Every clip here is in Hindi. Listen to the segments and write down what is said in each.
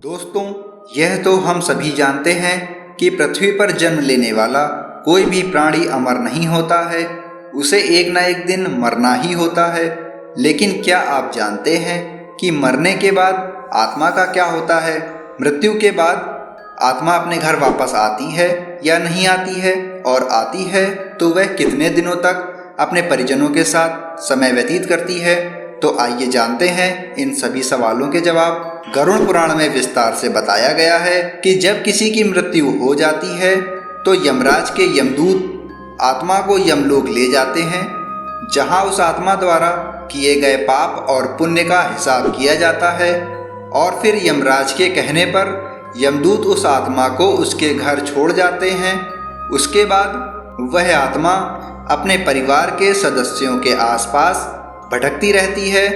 दोस्तों, यह तो हम सभी जानते हैं कि पृथ्वी पर जन्म लेने वाला कोई भी प्राणी अमर नहीं होता है। उसे एक न एक दिन मरना ही होता है। लेकिन क्या आप जानते हैं कि मरने के बाद आत्मा का क्या होता है? मृत्यु के बाद आत्मा अपने घर वापस आती है या नहीं आती है, और आती है तो वह कितने दिनों तक अपने परिजनों के साथ समय व्यतीत करती है? तो आइए जानते हैं इन सभी सवालों के जवाब। गरुड़ पुराण में विस्तार से बताया गया है कि जब किसी की मृत्यु हो जाती है तो यमराज के यमदूत आत्मा को यमलोक ले जाते हैं, जहां उस आत्मा द्वारा किए गए पाप और पुण्य का हिसाब किया जाता है। और फिर यमराज के कहने पर यमदूत उस आत्मा को उसके घर छोड़ जाते हैं। उसके बाद वह आत्मा अपने परिवार के सदस्यों के आसपास भटकती रहती है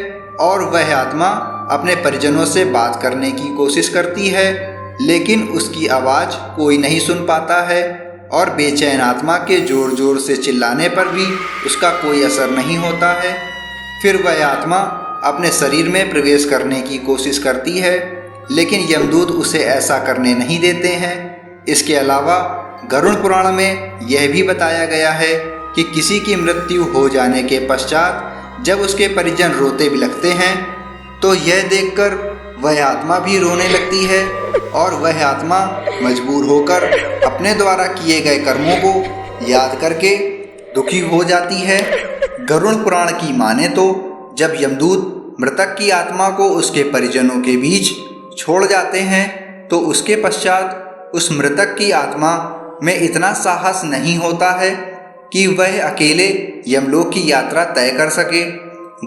और वह आत्मा अपने परिजनों से बात करने की कोशिश करती है, लेकिन उसकी आवाज़ कोई नहीं सुन पाता है और बेचैन आत्मा के जोर जोर से चिल्लाने पर भी उसका कोई असर नहीं होता है। फिर वह आत्मा अपने शरीर में प्रवेश करने की कोशिश करती है, लेकिन यमदूत उसे ऐसा करने नहीं देते हैं। इसके अलावा गरुड़ पुराण में यह भी बताया गया है कि किसी की मृत्यु हो जाने के पश्चात जब उसके परिजन रोते बिलखते हैं तो यह देखकर वह आत्मा भी रोने लगती है और वह आत्मा मजबूर होकर अपने द्वारा किए गए कर्मों को याद करके दुखी हो जाती है। गरुड़ पुराण की माने तो जब यमदूत मृतक की आत्मा को उसके परिजनों के बीच छोड़ जाते हैं तो उसके पश्चात उस मृतक की आत्मा में इतना साहस नहीं होता है कि वह अकेले यमलोक की यात्रा तय कर सके।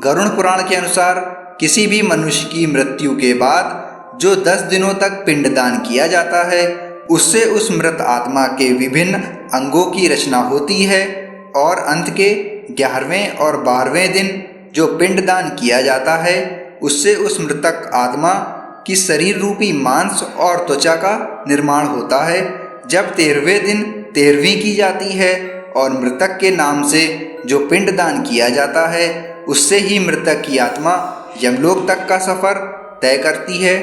गरुड़ पुराण के अनुसार किसी भी मनुष्य की मृत्यु के बाद जो 10 दिनों तक पिंडदान किया जाता है, उससे उस मृत आत्मा के विभिन्न अंगों की रचना होती है और अंत के 11वें और 12वें दिन जो पिंडदान किया जाता है, उससे उस मृतक आत्मा की शरीर रूपी मांस और त्वचा का निर्माण होता है। जब 13वें दिन 13वीं की जाती है और मृतक के नाम से जो पिंडदान किया जाता है, उससे ही मृतक की आत्मा यमलोक तक का सफर तय करती है।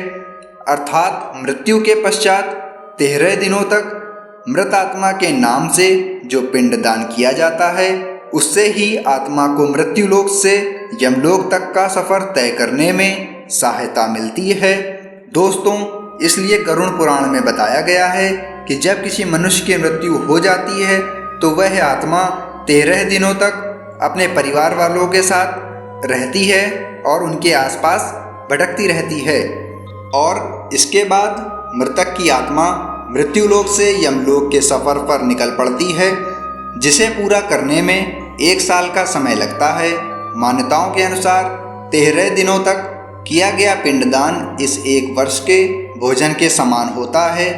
अर्थात मृत्यु के पश्चात 13 दिनों तक मृत आत्मा के नाम से जो पिंडदान किया जाता है, उससे ही आत्मा को मृत्युलोक से यमलोक तक का सफर तय करने में सहायता मिलती है। दोस्तों, इसलिए गरुड़ पुराण में बताया गया है कि जब किसी मनुष्य की मृत्यु हो जाती है तो वह आत्मा 13 दिनों तक अपने परिवार वालों के साथ रहती है और उनके आसपास भटकती रहती है, और इसके बाद मृतक की आत्मा मृत्युलोक से यमलोक के सफ़र पर निकल पड़ती है, जिसे पूरा करने में 1 साल का समय लगता है। मान्यताओं के अनुसार 13 दिनों तक किया गया पिंडदान इस 1 वर्ष के भोजन के समान होता है।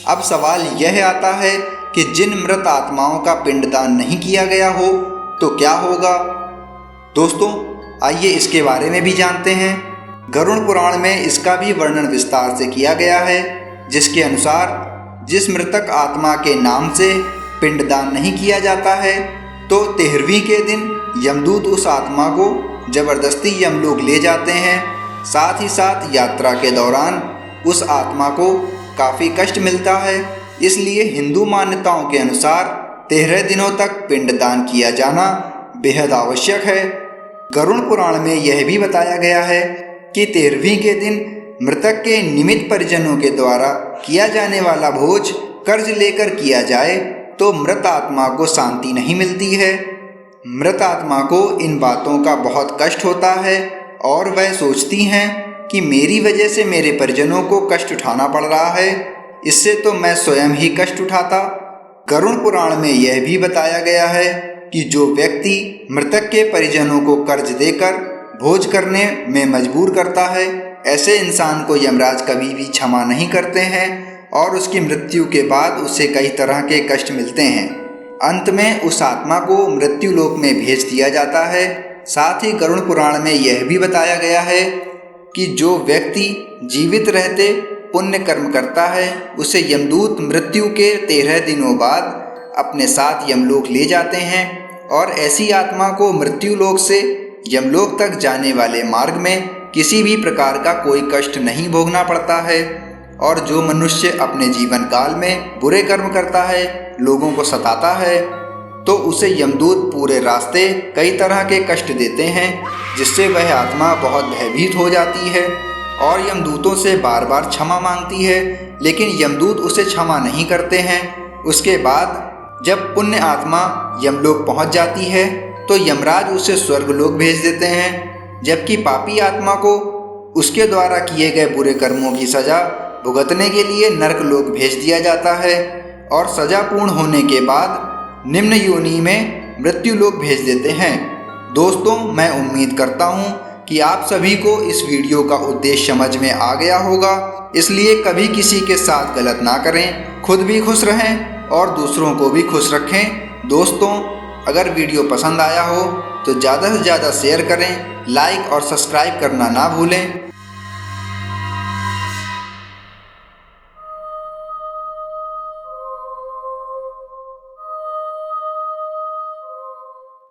अब सवाल यह आता है कि जिन मृत आत्माओं का पिंडदान नहीं किया गया हो तो क्या होगा? दोस्तों, आइए इसके बारे में भी जानते हैं। गरुड़ पुराण में इसका भी वर्णन विस्तार से किया गया है, जिसके अनुसार जिस मृतक आत्मा के नाम से पिंडदान नहीं किया जाता है तो 13वीं के दिन यमदूत उस आत्मा को जबरदस्ती यमलोक ले जाते हैं। साथ ही साथ यात्रा के दौरान उस आत्मा को काफ़ी कष्ट मिलता है। इसलिए हिंदू मान्यताओं के अनुसार 13 दिनों तक पिंडदान किया जाना बेहद आवश्यक है। गरुड़ पुराण में यह भी बताया गया है कि 13वीं के दिन मृतक के निमित्त परिजनों के द्वारा किया जाने वाला भोज कर्ज लेकर किया जाए तो मृत आत्मा को शांति नहीं मिलती है। मृत आत्मा को इन बातों का बहुत कष्ट होता है और वह सोचती हैं कि मेरी वजह से मेरे परिजनों को कष्ट उठाना पड़ रहा है, इससे तो मैं स्वयं ही कष्ट उठाता। गरुड़ पुराण में यह भी बताया गया है कि जो व्यक्ति मृतक के परिजनों को कर्ज देकर भोज करने में मजबूर करता है, ऐसे इंसान को यमराज कभी भी क्षमा नहीं करते हैं और उसकी मृत्यु के बाद उसे कई तरह के कष्ट मिलते हैं। अंत में उस आत्मा को मृत्युलोक में भेज दिया जाता है। साथ ही गरुड़ पुराण में यह भी बताया गया है कि जो व्यक्ति जीवित रहते पुण्य कर्म करता है, उसे यमदूत मृत्यु के 13 दिनों बाद अपने साथ यमलोक ले जाते हैं और ऐसी आत्मा को मृत्युलोक से यमलोक तक जाने वाले मार्ग में किसी भी प्रकार का कोई कष्ट नहीं भोगना पड़ता है। और जो मनुष्य अपने जीवन काल में बुरे कर्म करता है, लोगों को सताता है, तो उसे यमदूत पूरे रास्ते कई तरह के कष्ट देते हैं, जिससे वह आत्मा बहुत भयभीत हो जाती है और यमदूतों से बार बार क्षमा मांगती है, लेकिन यमदूत उसे क्षमा नहीं करते हैं। उसके बाद जब पुण्य आत्मा यमलोक पहुंच जाती है तो यमराज उसे स्वर्गलोक भेज देते हैं, जबकि पापी आत्मा को उसके द्वारा किए गए बुरे कर्मों की सजा भुगतने के लिए नरकलोक भेज दिया जाता है और सजा पूर्ण होने के बाद निम्न योनि में मृत्युलोक भेज देते हैं। दोस्तों, मैं उम्मीद करता हूँ कि आप सभी को इस वीडियो का उद्देश्य समझ में आ गया होगा, इसलिए कभी किसी के साथ गलत ना करें, खुद भी खुश रहें और दूसरों को भी खुश रखें। दोस्तों, अगर वीडियो पसंद आया हो तो ज़्यादा से ज़्यादा शेयर करें, लाइक और सब्सक्राइब करना ना भूलें।